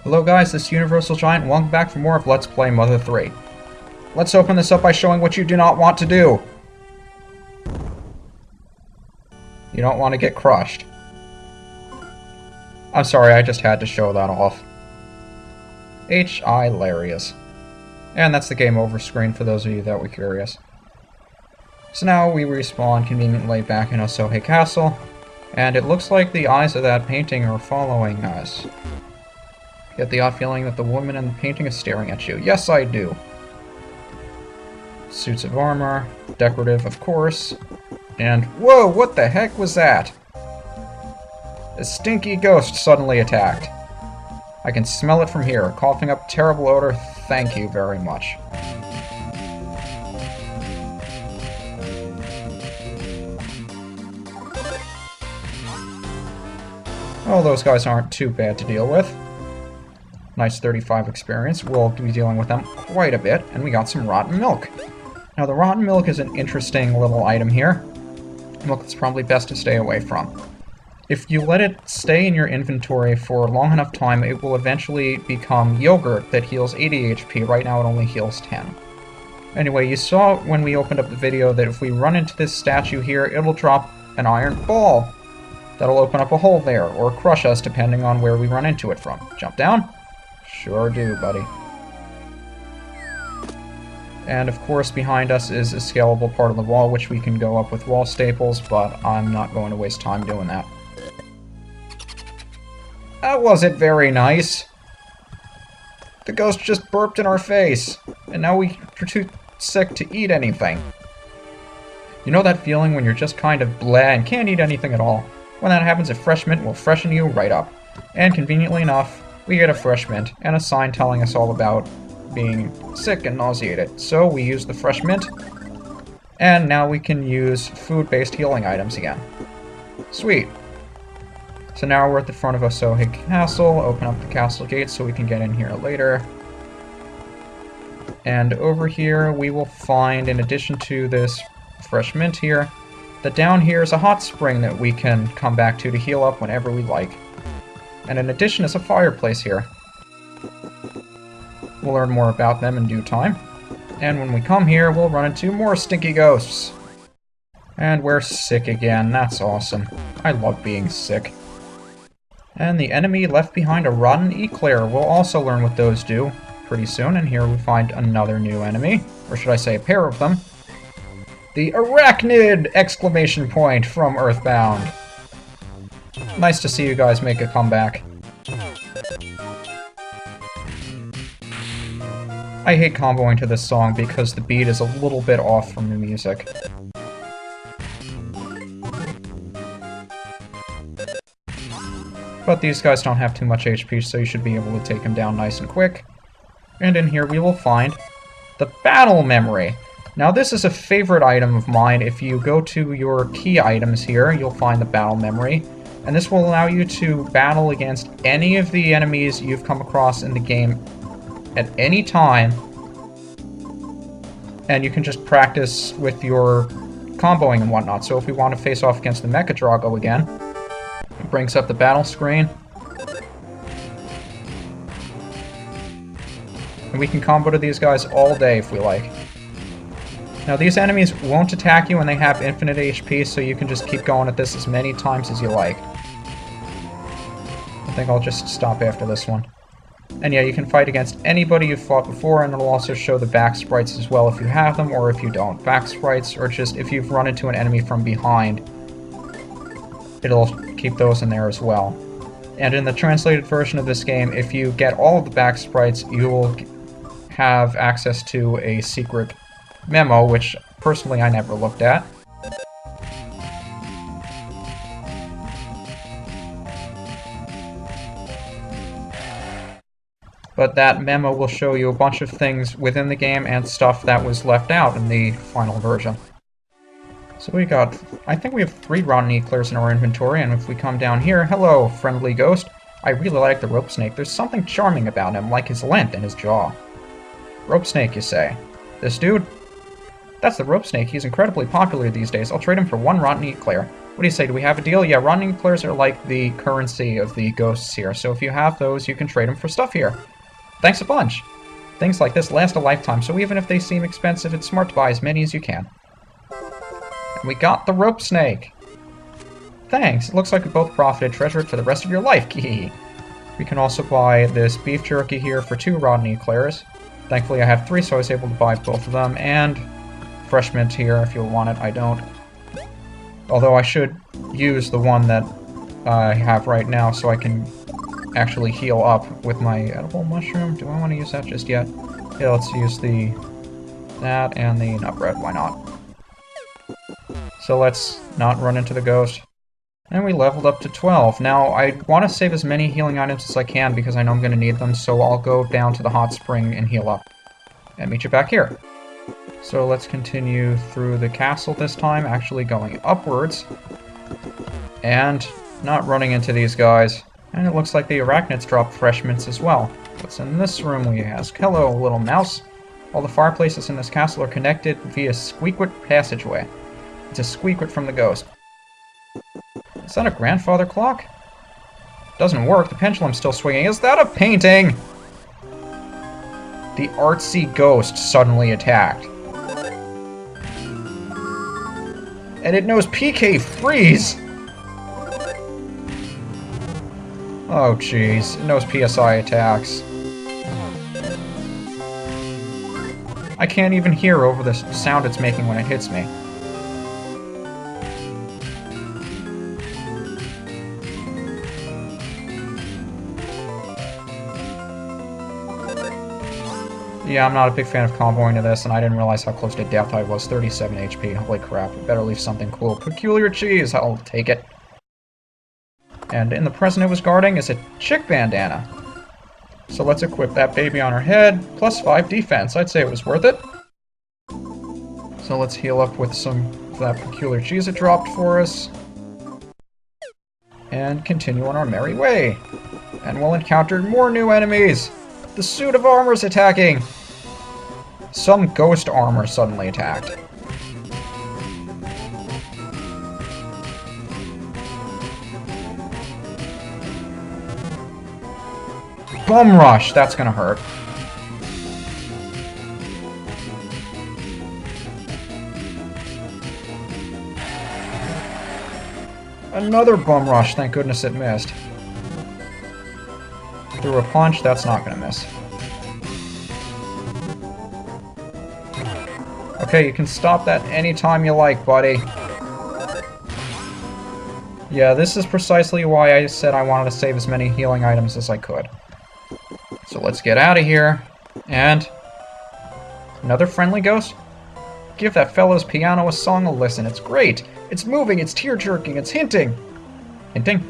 Hello guys, this is UniversalGiant, and welcome back for more of Let's Play Mother 3. Let's open this up by showing what you do not want to do. You don't want to get crushed. I'm sorry, I just had to show that off. Hilarious. And that's the game over screen for those of you that were curious. So now we respawn conveniently back in Osohe Castle, and it looks like the eyes of that painting are following us. Get the odd feeling that the woman in the painting is staring at you. Yes, I do. Suits of armor, decorative, of course. And, whoa, what the heck was that? A stinky ghost suddenly attacked. I can smell it from here, coughing up terrible odor. Thank you very much. Oh, those guys aren't too bad to deal with. Nice 35 experience. We'll be dealing with them quite a bit, and we got some rotten milk. Now, the rotten milk is an interesting little item here. Milk that's probably best to stay away from. If you let it stay in your inventory for a long enough time, it will eventually become yogurt that heals 80 HP. Right now, it only heals 10. Anyway, you saw when we opened up the video that if we run into this statue here, it'll drop an iron ball. That'll open up a hole there, or crush us, depending on where we run into it from. Jump down? Sure do, buddy. And of course, behind us is a scalable part of the wall, which we can go up with wall staples, but I'm not going to waste time doing that. That wasn't very nice. The ghost just burped in our face, and now we're too sick to eat anything. You know that feeling when you're just kind of bleh and can't eat anything at all? When that happens, a fresh mint will freshen you right up. And conveniently enough, we get a fresh mint and a sign telling us all about being sick and nauseated. So we use the fresh mint, and now we can use food-based healing items again. Sweet. So now we're at the front of Osohe Castle. Open up the castle gate so we can get in here later. And over here we will find, in addition to this fresh mint here, that down here is a hot spring that we can come back to heal up whenever we like. And in addition is a fireplace here. We'll learn more about them in due time. And when we come here, we'll run into more stinky ghosts. And we're sick again. That's awesome. I love being sick. And the enemy left behind a rotten eclair. We'll also learn what those do pretty soon. And here we find another new enemy. Or should I say a pair of them. The Arachnid! Exclamation point from Earthbound. Nice to see you guys make a comeback. I hate comboing to this song because the beat is a little bit off from the music. But these guys don't have too much HP, so you should be able to take them down nice and quick. And in here we will find the battle memory. Now this is a favorite item of mine. If you go to your key items here, you'll find the battle memory. And this will allow you to battle against any of the enemies you've come across in the game at any time. And you can just practice with your comboing and whatnot. So if we want to face off against the Mecha Drago again, it brings up the battle screen. And we can combo to these guys all day if we like. Now these enemies won't attack you when they have infinite HP, so you can just keep going at this as many times as you like. I think I'll just stop after this one. And yeah, you can fight against anybody you've fought before, and it'll also show the back sprites as well if you have them, or if you don't. Back sprites, or just if you've run into an enemy from behind, it'll keep those in there as well. And in the translated version of this game, if you get all of the back sprites, you will have access to a secret memo, which personally I never looked at. But that memo will show you a bunch of things within the game and stuff that was left out in the final version. So we got, I think we have 3 rotten eclairs in our inventory, and if we come down here, hello, friendly ghost. I really like the rope snake. There's something charming about him, like his length and his jaw. Rope snake, you say? This dude? That's the rope snake. He's incredibly popular these days. I'll trade him for one rotten eclair. What do you say? Do we have a deal? Yeah, rotten eclairs are like the currency of the ghosts here, so if you have those, you can trade them for stuff here. Thanks a bunch. Things like this last a lifetime, so even if they seem expensive, it's smart to buy as many as you can. And we got the rope snake. Thanks. It looks like we both profited. Treasure it for the rest of your life. Key. We can also buy this beef jerky here for 2 rotten eclairs. Thankfully I have 3, so I was able to buy both of them, and fresh mint here if you'll want it. I don't. Although I should use the one that I have right now so I can actually heal up with my edible mushroom. Do I want to use that just yet? Yeah, let's use that and the nut bread. Why not? So let's not run into the ghost. And we leveled up to 12. Now, I want to save as many healing items as I can because I know I'm going to need them, so I'll go down to the hot spring and heal up. And meet you back here. So let's continue through the castle this time, actually going upwards. And not running into these guys. And it looks like the arachnids drop fresh mints as well. What's in this room, we ask? Hello, little mouse. All the fireplaces in this castle are connected via squeakwit passageway. It's a squeakwit from the ghost. Is that a grandfather clock? Doesn't work. The pendulum's still swinging. Is that a painting? The artsy ghost suddenly attacked. And it knows PK Freeze! Oh jeez, it knows PSI attacks. I can't even hear over the sound it's making when it hits me. Yeah, I'm not a big fan of comboing to this, and I didn't realize how close to death I was. 37 HP. Holy crap. Better leave something cool. Peculiar cheese. I'll take it. And in the present it was guarding is a chick bandana. So let's equip that baby on her head. Plus 5 defense. I'd say it was worth it. So let's heal up with some of that peculiar cheese it dropped for us. And continue on our merry way. And we'll encounter more new enemies. The suit of armor's attacking. Some ghost armor suddenly attacked. Bum rush! That's gonna hurt. Another bum rush, thank goodness it missed. Through a punch, that's not gonna miss. Okay, you can stop that anytime you like, buddy. Yeah, this is precisely why I said I wanted to save as many healing items as I could. So let's get out of here. And another friendly ghost? Give that fellow's piano a song a listen. It's great. It's moving, it's tear-jerking, it's hinting. Hinting?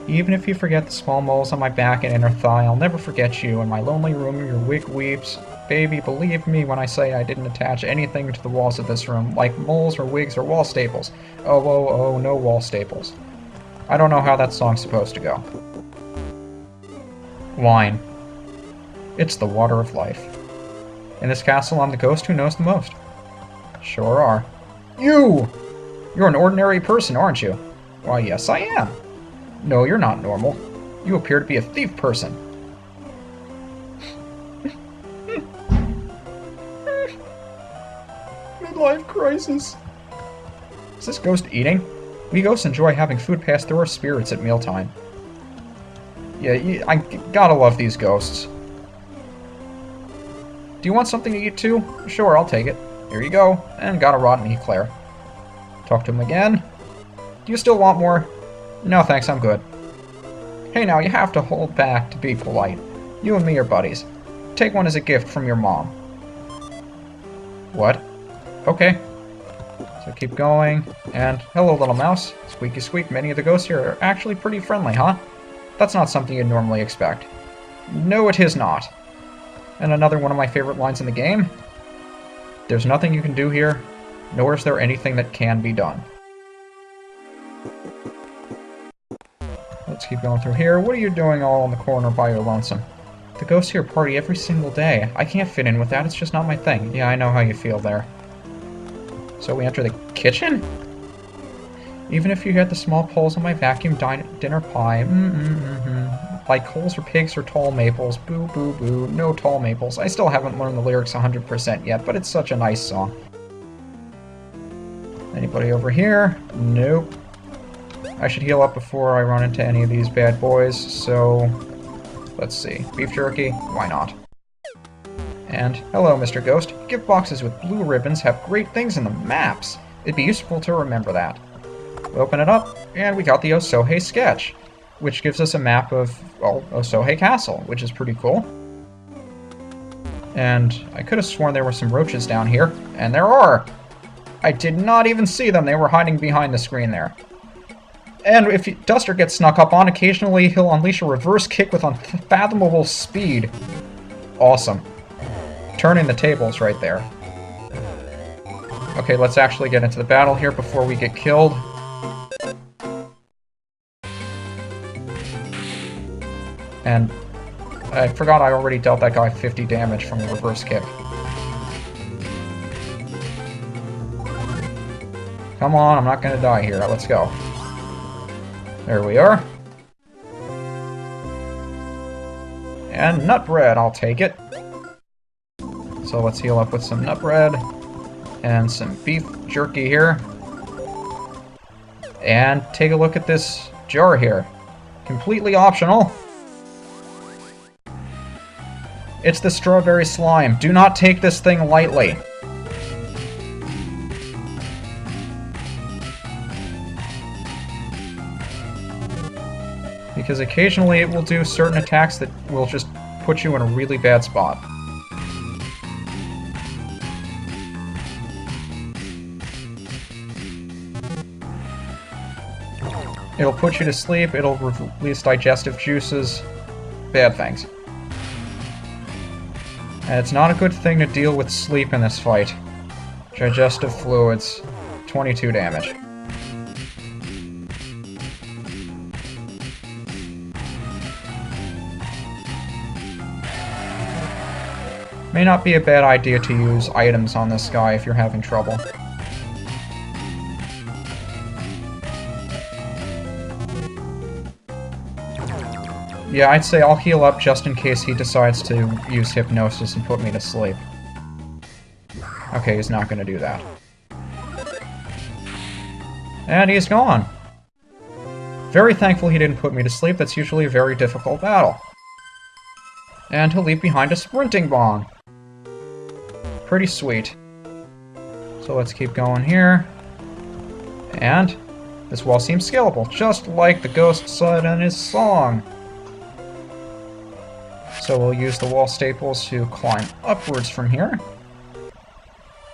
Even if you forget the small moles on my back and inner thigh, I'll never forget you. In my lonely room, your wig weeps. Baby, believe me when I say I didn't attach anything to the walls of this room, like moles or wigs or wall staples. Oh, no wall staples. I don't know how that song's supposed to go. Wine. It's the water of life. In this castle, I'm the ghost who knows the most. Sure are. You! You're an ordinary person, aren't you? Why, yes, I am. No, you're not normal. You appear to be a thief person. Midlife crisis. Is this ghost eating? We ghosts enjoy having food pass through our spirits at mealtime. Yeah, I gotta love these ghosts. Do you want something to eat too? Sure, I'll take it. Here you go. And got a rotten eclair. Talk to him again. Do you still want more? No thanks, I'm good. Hey now, you have to hold back to be polite. You and me are buddies. Take one as a gift from your mom. What? Okay. So keep going. And hello, little mouse. Squeaky squeak, many of the ghosts here are actually pretty friendly, huh? That's not something you'd normally expect. No, it is not. And another one of my favorite lines in the game. There's nothing you can do here, nor is there anything that can be done. Let's keep going through here. What are you doing all in the corner by your lonesome? The ghosts here party every single day. I can't fit in with that, it's just not my thing. Yeah, I know how you feel there. So we enter the kitchen? Even if you had the small poles on my vacuum dinner pie. Like coals or pigs or tall maples. Boo, boo, boo. No tall maples. I still haven't learned the lyrics 100% yet, but it's such a nice song. Anybody over here? Nope. I should heal up before I run into any of these bad boys, so... Let's see. Beef jerky? Why not? And, hello, Mr. Ghost. Gift boxes with blue ribbons have great things in the maps. It'd be useful to remember that. We open it up, and we got the Osohe sketch, which gives us a map of, well, Osohe Castle, which is pretty cool. And I could have sworn there were some roaches down here, and there are! I did not even see them, they were hiding behind the screen there. And if Duster gets snuck up on, occasionally he'll unleash a reverse kick with unfathomable speed. Awesome. Turning the tables right there. Okay, let's actually get into the battle here before we get killed. And I forgot I already dealt that guy 50 damage from the reverse kick. Come on, I'm not gonna die here. Let's go. There we are. And nut bread, I'll take it. So let's heal up with some nut bread. And some beef jerky here. And take a look at this jar here. Completely optional. It's the strawberry slime. Do not take this thing lightly. Because occasionally it will do certain attacks that will just put you in a really bad spot. It'll put you to sleep, it'll release digestive juices, bad things. And it's not a good thing to deal with sleep in this fight. Digestive fluids, 22 damage. May not be a bad idea to use items on this guy if you're having trouble. Yeah, I'd say I'll heal up just in case he decides to use hypnosis and put me to sleep. Okay, he's not gonna do that. And he's gone! Very thankful he didn't put me to sleep, that's usually a very difficult battle. And he'll leave behind a sprinting bomb. Pretty sweet. So let's keep going here. And this wall seems scalable, just like the ghost said in his song. So we'll use the wall staples to climb upwards from here.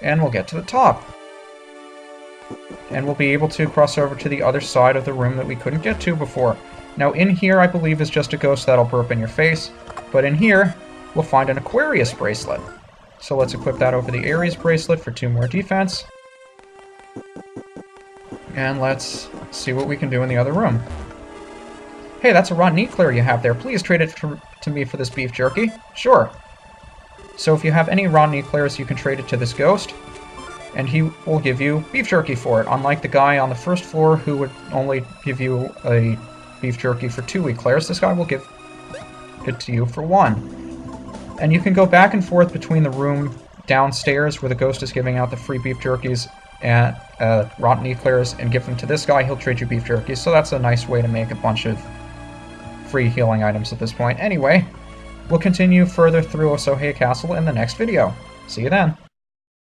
And we'll get to the top. And we'll be able to cross over to the other side of the room that we couldn't get to before. Now in here, I believe, is just a ghost that'll burp in your face. But in here, we'll find an Aquarius bracelet. So let's equip that over the Aries bracelet for 2 more defense. And let's see what we can do in the other room. Hey, that's a rotten eclair you have there. Please trade it to me for this beef jerky. Sure. So if you have any rotten eclairs, you can trade it to this ghost. And he will give you beef jerky for it, unlike the guy on the first floor who would only give you a beef jerky for 2 eclairs. This guy will give it to you for 1. And you can go back and forth between the room downstairs where the ghost is giving out the free beef jerkies and rotten eclairs and give them to this guy. He'll trade you beef jerkies, so that's a nice way to make a bunch of free healing items at this point. Anyway, we'll continue further through Osohe Castle in the next video. See you then.